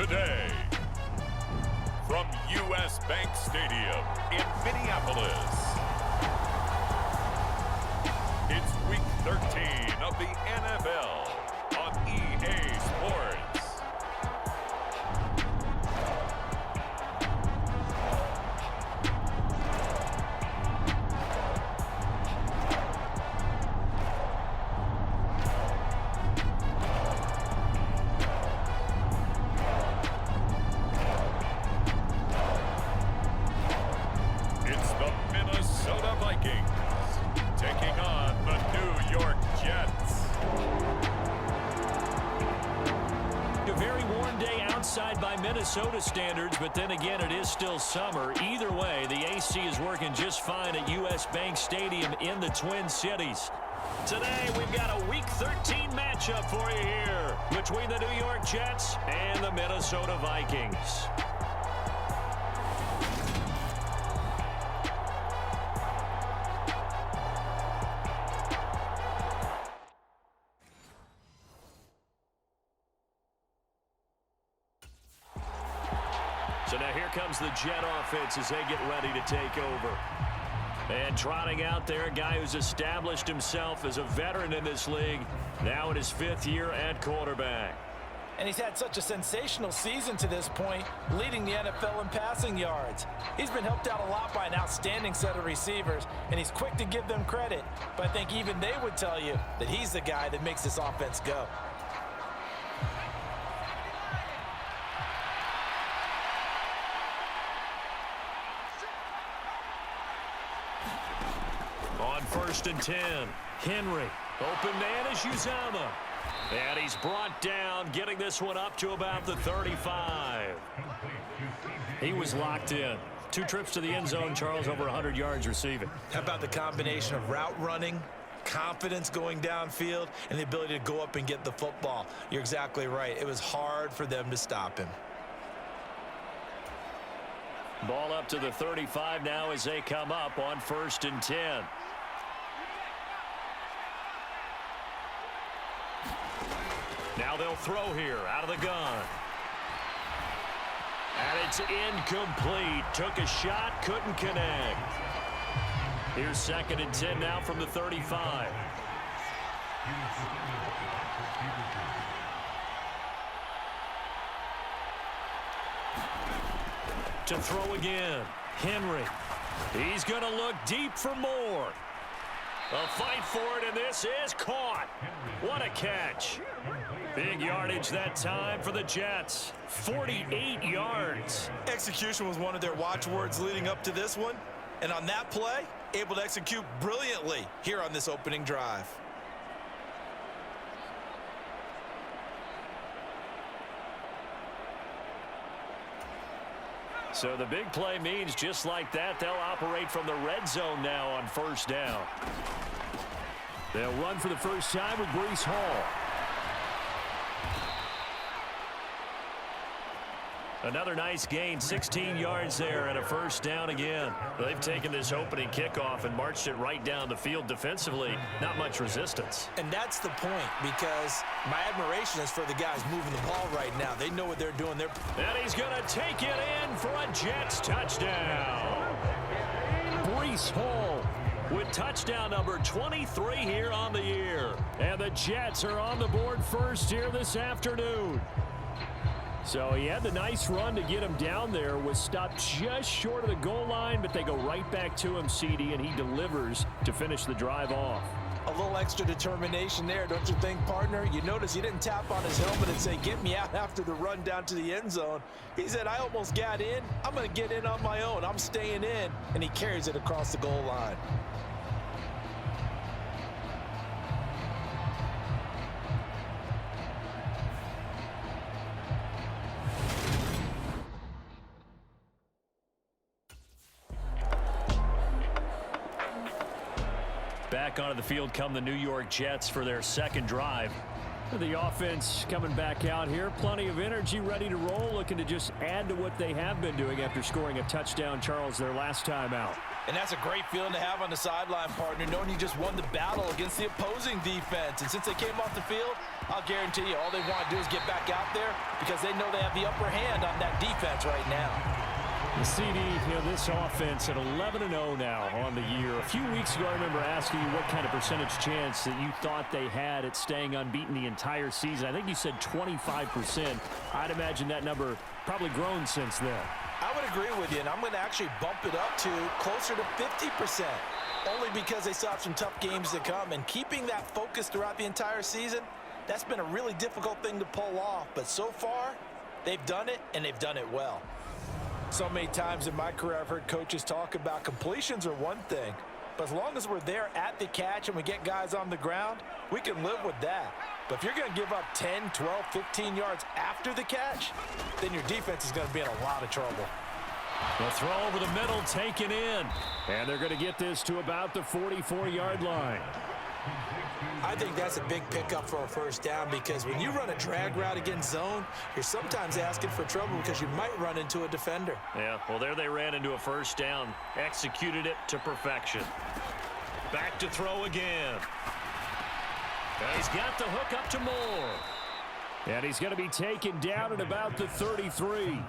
today. From U.S. Bank Stadium in Minneapolis, it's Week 13 of the NFL on EA Sports. By Minnesota standards, but then again, it is still summer. Either way, the AC is working just fine at U.S. Bank Stadium in the Twin Cities. Today, we've got a Week 13 matchup for you here between the New York Jets and the Minnesota Vikings. So now here comes the Jet offense as they get ready to take over. And trotting out there, a guy who's established himself as a veteran in this league, now in his 5th year at quarterback. And he's had such a sensational season to this point, leading the NFL in passing yards. He's been helped out a lot by an outstanding set of receivers, and he's quick to give them credit. But I think even they would tell you that he's the guy that makes this offense go. On 1st and 10, Henry. Open man is Uzama. And he's brought down, getting this one up to about the 35. He was locked in. 2 trips to the end zone, Charles, over 100 yards receiving. How about the combination of route running, confidence going downfield, and the ability to go up and get the football? You're exactly right. It was hard for them to stop him. Ball up to the 35 now as they come up on 1st and 10. Now they'll throw here out of the gun. And it's incomplete. Took a shot, couldn't connect. Here's 2nd and 10 now from the 35. To throw again. Henry. He's going to look deep for more. A fight for it, and this is caught. What a catch. Big yardage that time for the Jets. 48 yards. Execution was one of their watchwords leading up to this one. And on that play, able to execute brilliantly here on this opening drive. So the big play means just like that, they'll operate from the red zone now on 1st down. They'll run for the first time with Breece Hall. Another nice gain, 16 yards there and a 1st down again. They've taken this opening kickoff and marched it right down the field defensively. Not much resistance. And that's the point, because my admiration is for the guys moving the ball right now. They know what they're doing. And he's going to take it in for a Jets touchdown. Breece Hall with touchdown number 23 here on the year. And the Jets are on the board first here this afternoon. So he had the nice run to get him down there, was stopped just short of the goal line, but they go right back to him, CD, and he delivers to finish the drive off. A little extra determination there, don't you think, partner? You notice he didn't tap on his helmet and say, get me out after the run down to the end zone. He said, I almost got in. I'm going to get in on my own. I'm staying in. And he carries it across the goal line. Back onto the field come the New York Jets for their 2nd drive. The offense coming back out here. Plenty of energy, ready to roll, looking to just add to what they have been doing after scoring a touchdown, Charles, their last time out. And that's a great feeling to have on the sideline, partner, knowing you just won the battle against the opposing defense. And since they came off the field, I'll guarantee you all they want to do is get back out there because they know they have the upper hand on that defense right now. The CD, this offense at 11-0 now on the year. A few weeks ago, I remember asking you what kind of percentage chance that you thought they had at staying unbeaten the entire season. I think you said 25%. I'd imagine that number probably grown since then. I would agree with you, and I'm going to actually bump it up to closer to 50%, only because they still have some tough games to come. And keeping that focus throughout the entire season, that's been a really difficult thing to pull off. But so far, they've done it, and they've done it well. So many times in my career, I've heard coaches talk about completions are one thing, but as long as we're there at the catch and we get guys on the ground, we can live with that. But if you're going to give up 10, 12, 15 yards after the catch, then your defense is going to be in a lot of trouble. The throw over the middle taken in, and they're going to get this to about the 44-yard line. I think that's a big pickup for a first down because when you run a drag route against zone, you're sometimes asking for trouble because you might run into a defender. Yeah, well, there they ran into a first down, executed it to perfection. Back to throw again. And he's got the hook up to Moore. And he's going to be taken down at about the 33.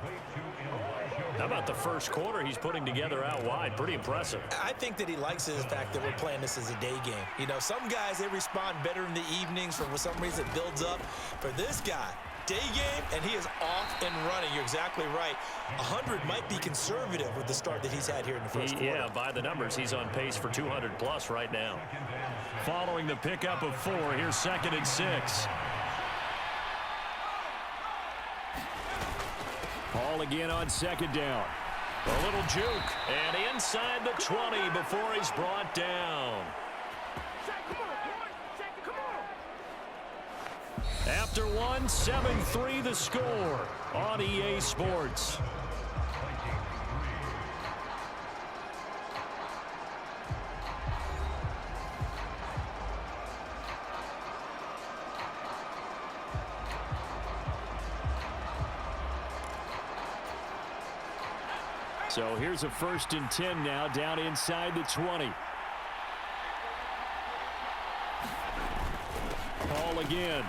How about the first quarter he's putting together out wide? Pretty impressive. I think that he likes the fact that we're playing this as a day game. You know, some guys, they respond better in the evenings for some reason it builds up. For this guy, day game, and he is off and running. You're exactly right. 100 might be conservative with the start that he's had here in the first quarter. Yeah, by the numbers, he's on pace for 200+ right now. Following the pickup of 4, here's 2nd and 6. Ball again on 2nd down. A little juke, and inside the 20 before he's brought down. After one, 7-3 the score on EA Sports. So here's a 1st and 10 now, down inside the 20. Ball again.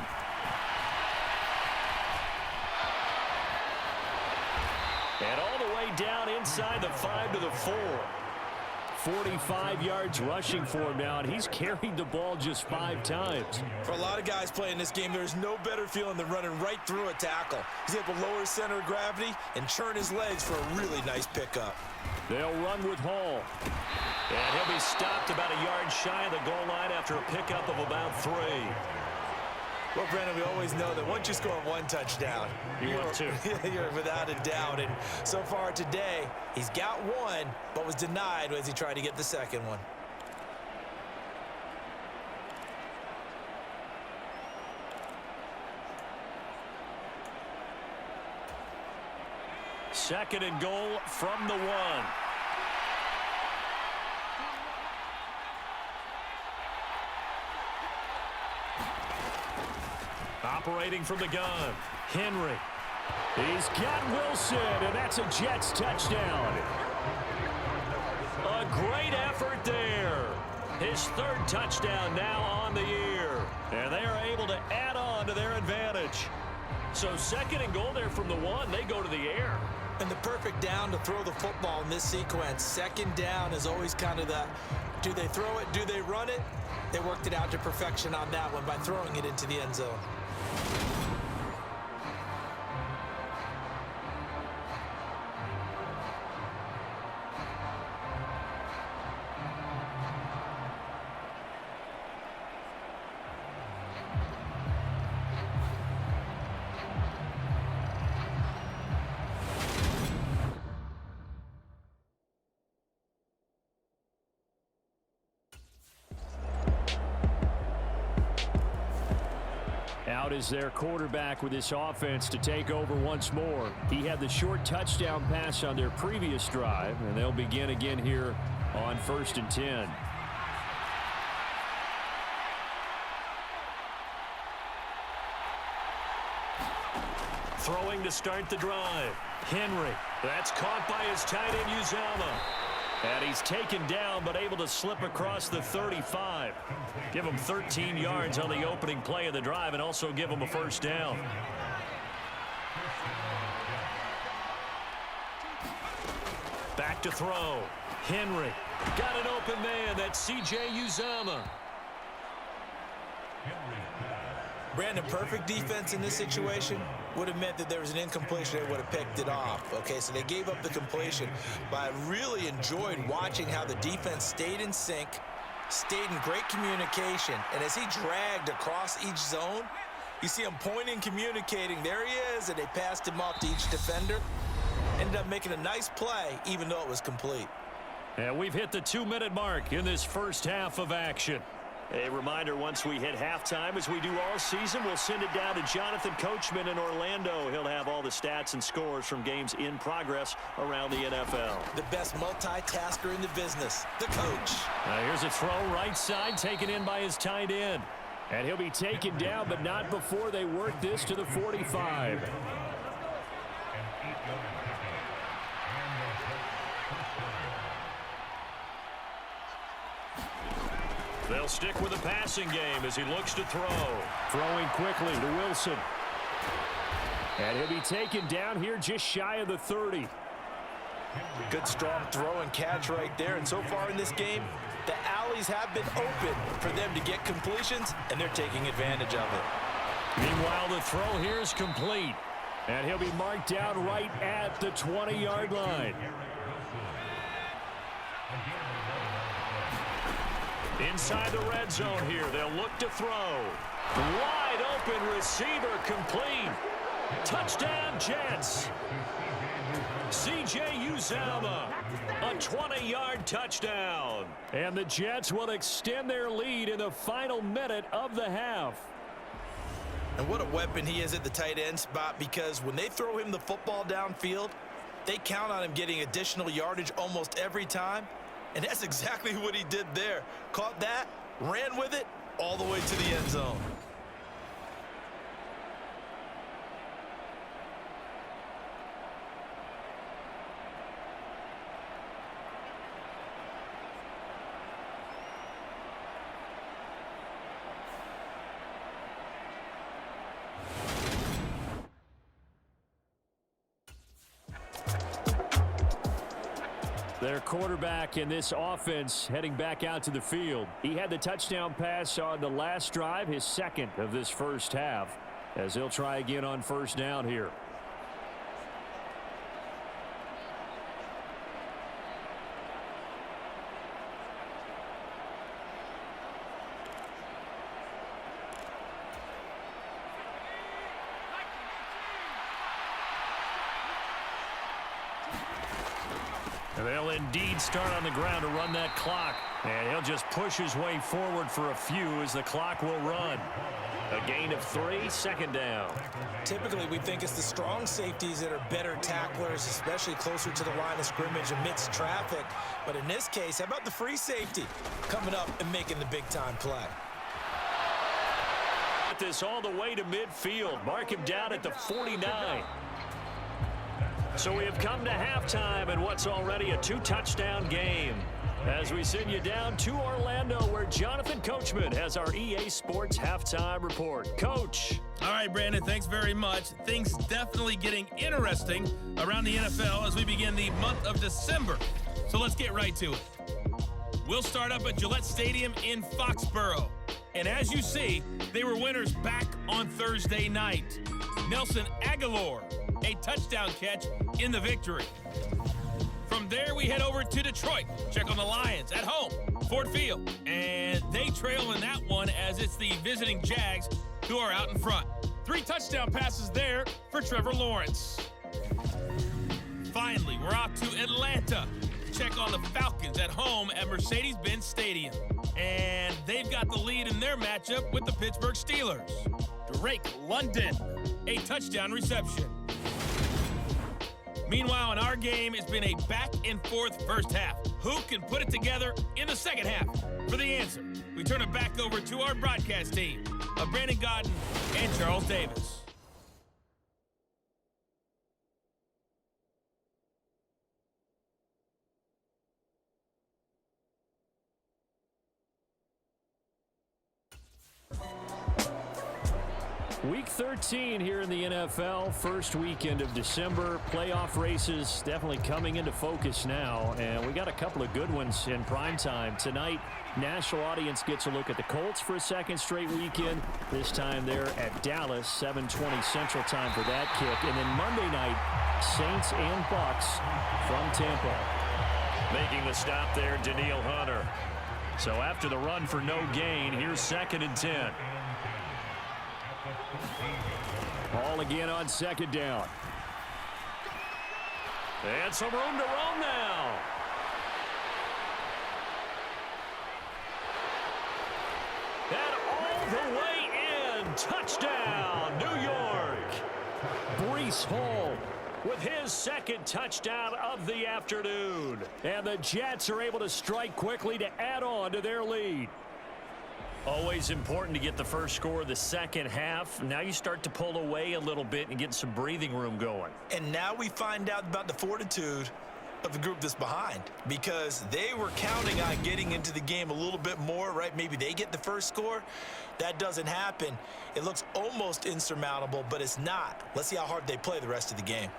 And all the way down inside the 5 to the 4. 45 yards rushing for him now, and he's carried the ball just 5 times. For a lot of guys playing this game, there's no better feeling than running right through a tackle. He's able to lower his center of gravity and churn his legs for a really nice pickup. They'll run with Hall. And he'll be stopped about a yard shy of the goal line after a pickup of about 3. Well, Brandon, we always know that once you score one touchdown, you're without a doubt. And so far today, he's got one, but was denied as he tried to get the second one. Second and goal from the 1. Operating from the gun, Henry. He's got Wilson, and that's a Jets touchdown. A great effort there. His 3rd touchdown now on the year. And they are able to add on to their advantage. So 2nd and goal there from the 1. They go to the air. And the perfect down to throw the football in this sequence. 2nd down is always kind of the, do they throw it, do they run it? They worked it out to perfection on that one by throwing it into the end zone. Out is their quarterback with this offense to take over once more. He had the short touchdown pass on their previous drive, and they'll begin again here on 1st and 10. Throwing to start the drive. Henry. That's caught by his tight end, Uzama. And he's taken down, but able to slip across the 35. Give him 13 yards on the opening play of the drive and also give him a first down. Back to throw. Henry. Got an open man. That's C.J. Uzama. Brandon, perfect defense in this situation would have meant that there was an incompletion. They would have picked it off. Okay, so they gave up the completion. But I really enjoyed watching how the defense stayed in sync, stayed in great communication. And as he dragged across each zone, you see him pointing, communicating. There he is, and they passed him off to each defender. Ended up making a nice play, even though it was complete. And we've hit the 2-minute mark in this first half of action. A reminder, once we hit halftime, as we do all season, we'll send it down to Jonathan Coachman in Orlando. He'll have all the stats and scores from games in progress around the NFL. The best multitasker in the business, the coach. Here's a throw right side, taken in by his tight end. And he'll be taken down, but not before they work this to the 45. They'll stick with the passing game as he looks to throw. Throwing quickly to Wilson. And he'll be taken down here just shy of the 30. Good strong throw and catch right there. And so far in this game, the alleys have been open for them to get completions, and they're taking advantage of it. Meanwhile, the throw here is complete. And he'll be marked down right at the 20-yard line. Inside the red zone here, they'll look to throw. Wide open receiver complete. Touchdown Jets. C.J. Uzama, a 20-yard touchdown. And the Jets will extend their lead in the final minute of the half. And what a weapon he is at the tight end spot, because when they throw him the football downfield, they count on him getting additional yardage almost every time. And that's exactly what he did there. Caught that, ran with it, all the way to the end zone. Their quarterback in this offense heading back out to the field. He had the touchdown pass on the last drive, his second of this first half, as he'll try again on first down here. They'll indeed start on the ground to run that clock. And he'll just push his way forward for a few as the clock will run. A gain of 3, second down. Typically, we think it's the strong safeties that are better tacklers, especially closer to the line of scrimmage amidst traffic. But in this case, how about the free safety coming up and making the big-time play? Get this all the way to midfield. Mark him down at the 49. So we have come to halftime in what's already a 2-touchdown game. As we send you down to Orlando, where Jonathan Coachman has our EA Sports Halftime Report. Coach. All right, Brandon, thanks very much. Things definitely getting interesting around the NFL as we begin the month of December. So let's get right to it. We'll start up at Gillette Stadium in Foxborough. And as you see, they were winners back on Thursday night. Nelson Aguilar, a touchdown catch in the victory. From there, we head over to Detroit. Check on the Lions at home, Ford Field. And they trail in that one as it's the visiting Jags who are out in front. 3 touchdown passes there for Trevor Lawrence. Finally, we're off to Atlanta. Check on the Falcons at home at Mercedes-Benz Stadium. And they've got the lead in their matchup with the Pittsburgh Steelers. Drake London, a touchdown reception. Meanwhile, in our game, it's been a back-and-forth first half. Who can put it together in the second half? For the answer, we turn it back over to our broadcast team of Brandon Godden and Charles Davis. Week 13 here in the NFL, first weekend of December. Playoff races definitely coming into focus now, and we got a couple of good ones in prime time. Tonight, national audience gets a look at the Colts for a second straight weekend. This time they're at Dallas, 7:20 Central Time for that kick. And then Monday night, Saints and Bucks from Tampa. Making the stop there, Danielle Hunter. So after the run for no gain, here's 2nd and 10. Ball again on 2nd down. And some room to roam now. And all the way in. Touchdown, New York. Breece Hall with his 2nd touchdown of the afternoon. And the Jets are able to strike quickly to add on to their lead. Always important to get the first score of the second half. Now you start to pull away a little bit and get some breathing room going. And now we find out about the fortitude of the group that's behind, because they were counting on getting into the game a little bit more, right? Maybe they get the first score. That doesn't happen. It looks almost insurmountable, but it's not. Let's see how hard they play the rest of the game.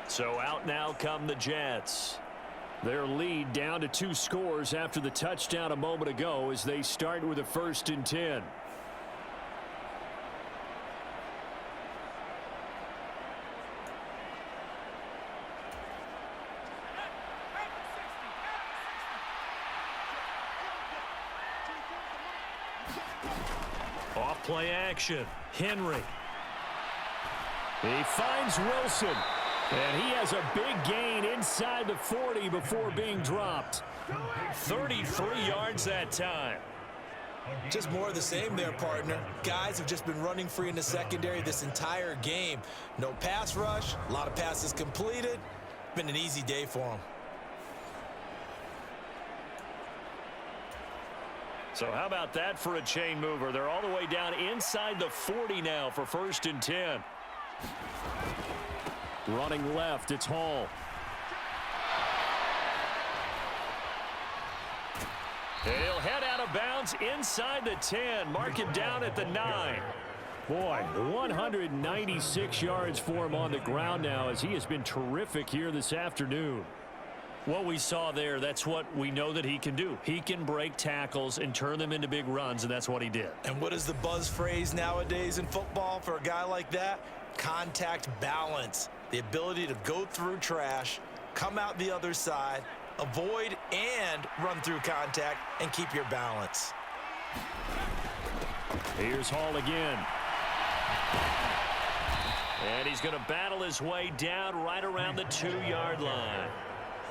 So out now come the Jets. Their lead down to 2 scores after the touchdown a moment ago as they start with a 1st and 10. Off play action. Henry. He finds Wilson. And he has a big gain inside the 40 before being dropped. 33 yards that time. Just more of the same there, partner. Guys have just been running free in the secondary this entire game. No pass rush, a lot of passes completed. Been an easy day for them. So how about that for a chain mover? They're all the way down inside the 40 now for 1st and 10. Running left, it's Hall. He'll head out of bounds inside the 10. Mark him down at the 9. Boy, 196 yards for him on the ground now as he has been terrific here this afternoon. What we saw there, that's what we know that he can do. He can break tackles and turn them into big runs, and that's what he did. And what is the buzz phrase nowadays in football for a guy like that? Contact balance. The ability to go through trash, come out the other side, avoid and run through contact, and keep your balance. Here's Hall again. And he's going to battle his way down right around the 2-yard line.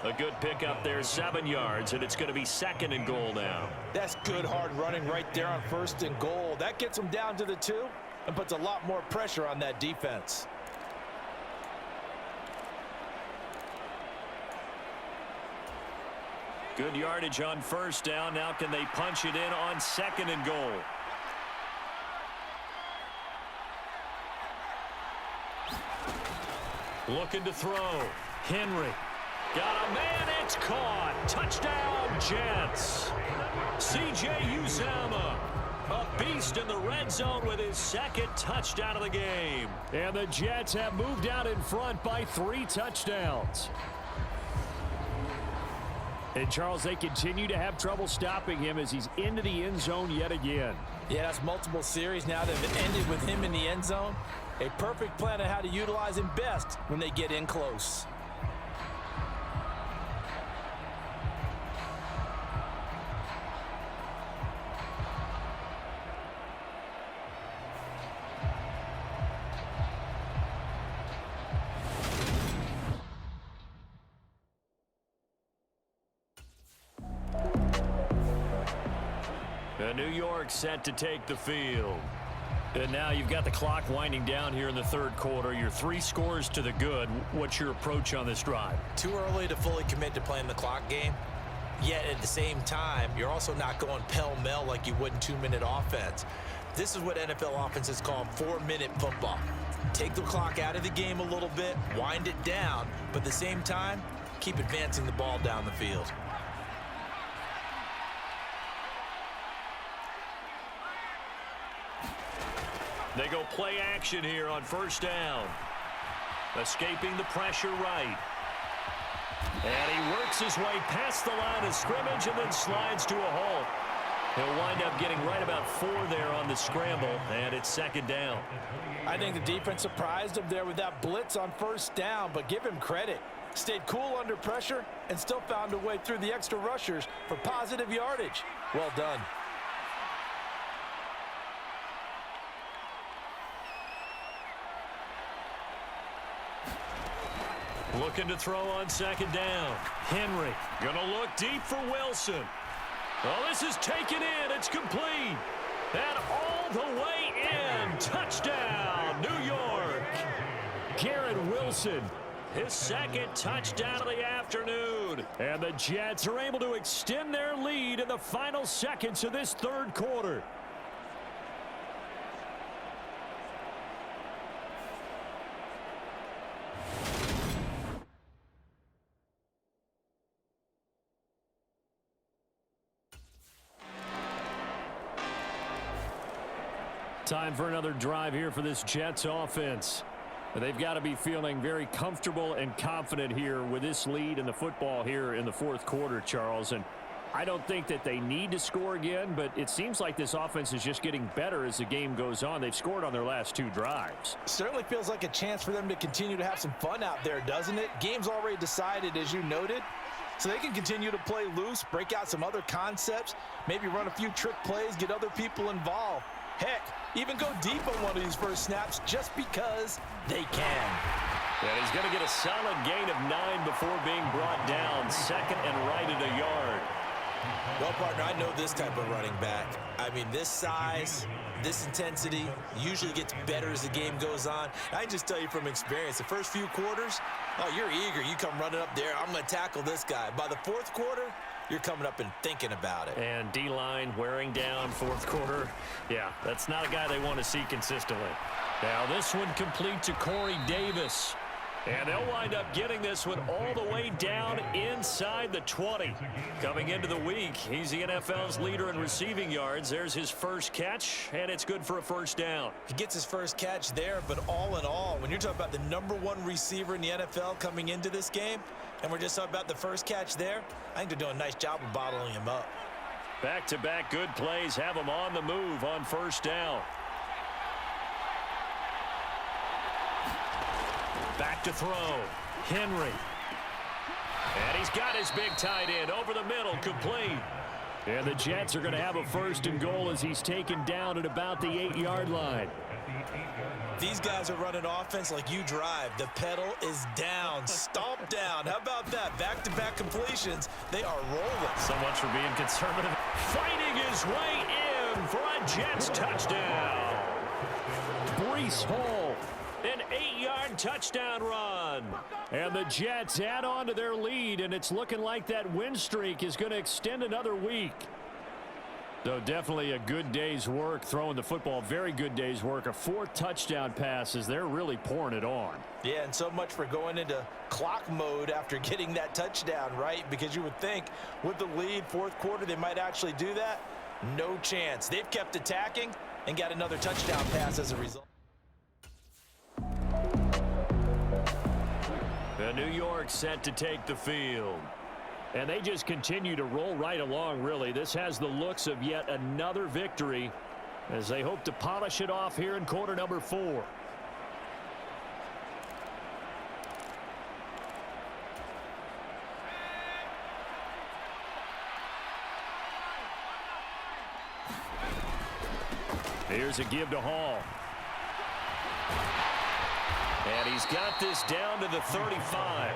A good pickup there, 7 yards, and it's going to be 2nd and goal now. That's good hard running right there on 1st and goal. That gets him down to the 2 and puts a lot more pressure on that defense. Good yardage on 1st down. Now can they punch it in on 2nd and goal? Looking to throw. Henry. Got a man. It's caught. Touchdown, Jets. C.J. Uzomah. A beast in the red zone with his 2nd touchdown of the game. And the Jets have moved out in front by 3 touchdowns. And, Charles, they continue to have trouble stopping him as he's into the end zone yet again. Yeah, that's multiple series now that have ended with him in the end zone. A perfect plan on how to utilize him best when they get in close. New York set to take the field. And now you've got the clock winding down here in the 3rd quarter. You're 3 scores to the good. What's your approach on this drive? Too early to fully commit to playing the clock game. Yet at the same time, you're also not going pell-mell like you would in 2-minute offense. This is what NFL offenses call 4-minute football. Take the clock out of the game a little bit, wind it down, but at the same time, keep advancing the ball down the field. They go play action here on first down. Escaping the pressure right. And he works his way past the line of scrimmage and then slides to a halt. He'll wind up getting right about 4 there on the scramble, and it's second down. I think the defense surprised him there with that blitz on first down, but give him credit. Stayed cool under pressure and still found a way through the extra rushers for positive yardage. Well done. Looking to throw on second down. Henry gonna look deep for Wilson. Oh, this is taken in. It's complete. And all the way in. Touchdown, New York. Garrett Wilson, his second touchdown of the afternoon. And the Jets are able to extend their lead in the final seconds of this third quarter. Time for another drive here for this Jets offense. They've got to be feeling very comfortable and confident here with this lead in the football here in the fourth quarter, Charles. And I don't think that they need to score again, but it seems like this offense is just getting better as the game goes on. They've scored on their last 2 drives. Certainly feels like a chance for them to continue to have some fun out there, doesn't it? Game's already decided, as you noted. So they can continue to play loose, break out some other concepts, maybe run a few trick plays, get other people involved. Heck, even go deep on one of these first snaps just because they can. And he's going to get a solid gain of 9 before being brought down. Second and right at a yard. Well, partner, I know this type of running back. I mean, this size, this intensity usually gets better as the game goes on. I can just tell you from experience, the first few quarters, oh, you're eager. You come running up there, I'm going to tackle this guy. By the fourth quarter, you're coming up and thinking about it. And D-line wearing down fourth quarter. Yeah, that's not a guy they want to see consistently. Now this one complete to Corey Davis. And they'll wind up getting this one all the way down inside the 20. Coming into the week, he's the NFL's leader in receiving yards. There's his first catch, and it's good for a first down. He gets his first catch there, but all in all, when you're talking about the #1 receiver in the NFL coming into this game, and we're just talking about the first catch there, I think they're doing a nice job of bottling him up. Back-to-back good plays have him on the move on first down. Back to throw. Henry. And he's got his big tight end over the middle, complete. And the Jets are going to have a first and goal as he's taken down at about the 8-yard line. These guys are running offense like you drive. The pedal is down, stomp down. How about that? Back-to-back completions. They are rolling. So much for being conservative. Fighting his way in for a Jets touchdown. Brees Hall, an 8-yard touchdown run. And the Jets add on to their lead, and it's looking like that win streak is going to extend another week. So definitely a good day's work throwing the football. Very good day's work. A 4th touchdown pass as they're really pouring it on. Yeah, and so much for going into clock mode after getting that touchdown, right? Because you would think with the lead, fourth quarter, they might actually do that. No chance. They've kept attacking and got another touchdown pass as a result. The New York set to take the field. And they just continue to roll right along, really. This has the looks of yet another victory as they hope to polish it off here in quarter number 4. Here's a give to Hall. And he's got this down to the 35.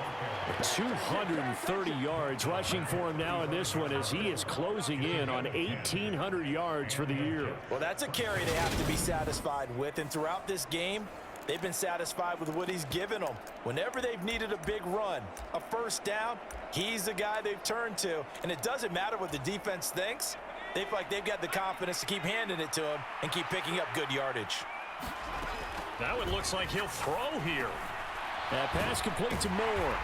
230 yards rushing for him now in this one as he is closing in on 1,800 yards for the year. Well, that's a carry they have to be satisfied with. And throughout this game, they've been satisfied with what he's given them. Whenever they've needed a big run, a first down, he's the guy they've turned to. And it doesn't matter what the defense thinks. They feel like they've got the confidence to keep handing it to him and keep picking up good yardage. Now it looks like he'll throw here. That pass complete to Moore.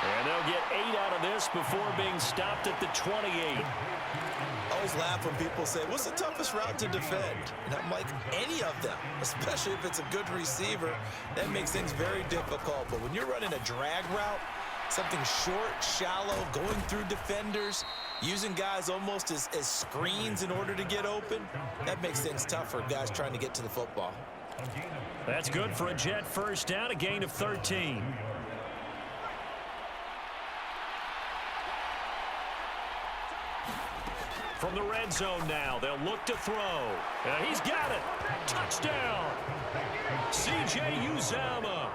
And they'll get 8 out of this before being stopped at the 28. I always laugh when people say, what's the toughest route to defend? And I'm like, any of them, especially if it's a good receiver. That makes things very difficult. But when you're running a drag route, something short, shallow, going through defenders, using guys almost as screens in order to get open, that makes things tough for guys trying to get to the football. That's good for a Jet first down, a gain of 13. From the red zone now, they'll look to throw. And he's got it. Touchdown. C.J. Uzomah.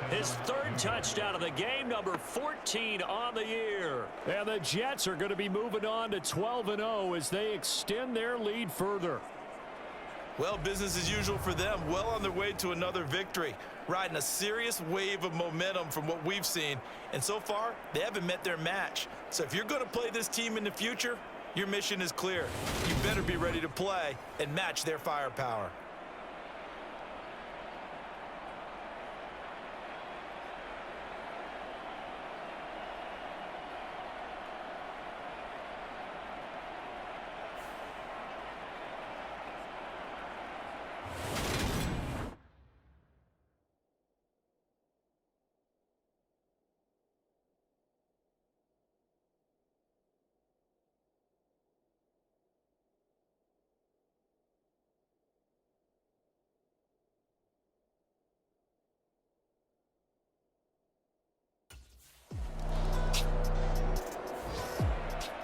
His third touchdown of the game, number 14 on the year. And the Jets are going to be moving on to 12-0 as they extend their lead further. Well, business as usual for them. Well on their way to another victory. Riding a serious wave of momentum from what we've seen. And so far, they haven't met their match. So if you're going to play this team in the future, your mission is clear. You better be ready to play and match their firepower.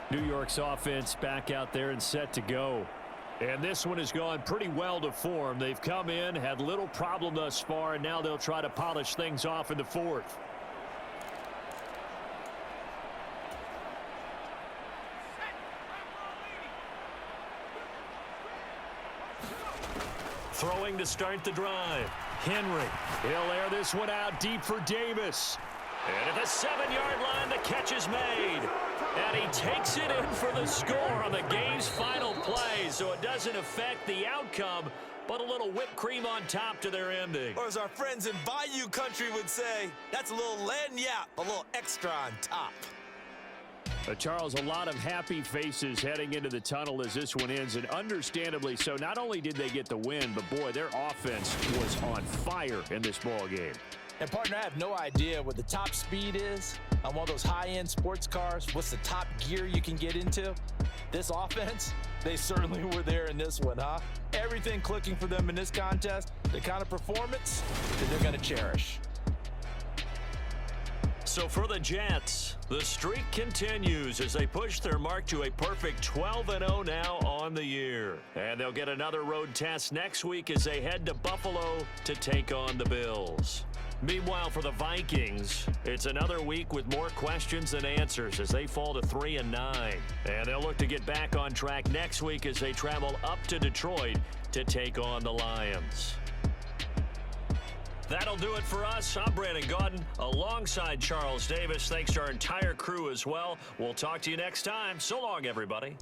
New York's offense back out there and set to go. And this one has gone pretty well to form. They've come in, had little problem thus far, and now they'll try to polish things off in the fourth. Throwing to start the drive. Henry. He'll air this one out deep for Davis. And at the 7-yard line, the catch is made. And he takes it in for the score on the game's final play. So it doesn't affect the outcome, but a little whipped cream on top to their ending. Or as our friends in Bayou Country would say, that's a little lagniappe, a little extra on top. Charles, a lot of happy faces heading into the tunnel as this one ends, and understandably so. Not only did they get the win, but boy, their offense was on fire in this ball game. And partner, I have no idea what the top speed is on one of those high-end sports cars. What's the top gear you can get into? This offense, they certainly were there in this one, huh? Everything clicking for them in this contest, the kind of performance that they're going to cherish. So for the Jets, the streak continues as they push their mark to a perfect 12-0 now on the year. And they'll get another road test next week as they head to Buffalo to take on the Bills. Meanwhile, for the Vikings, it's another week with more questions than answers as they fall to 3-9. And they'll look to get back on track next week as they travel up to Detroit to take on the Lions. That'll do it for us. I'm Brandon Gaudin alongside Charles Davis. Thanks to our entire crew as well. We'll talk to you next time. So long, everybody.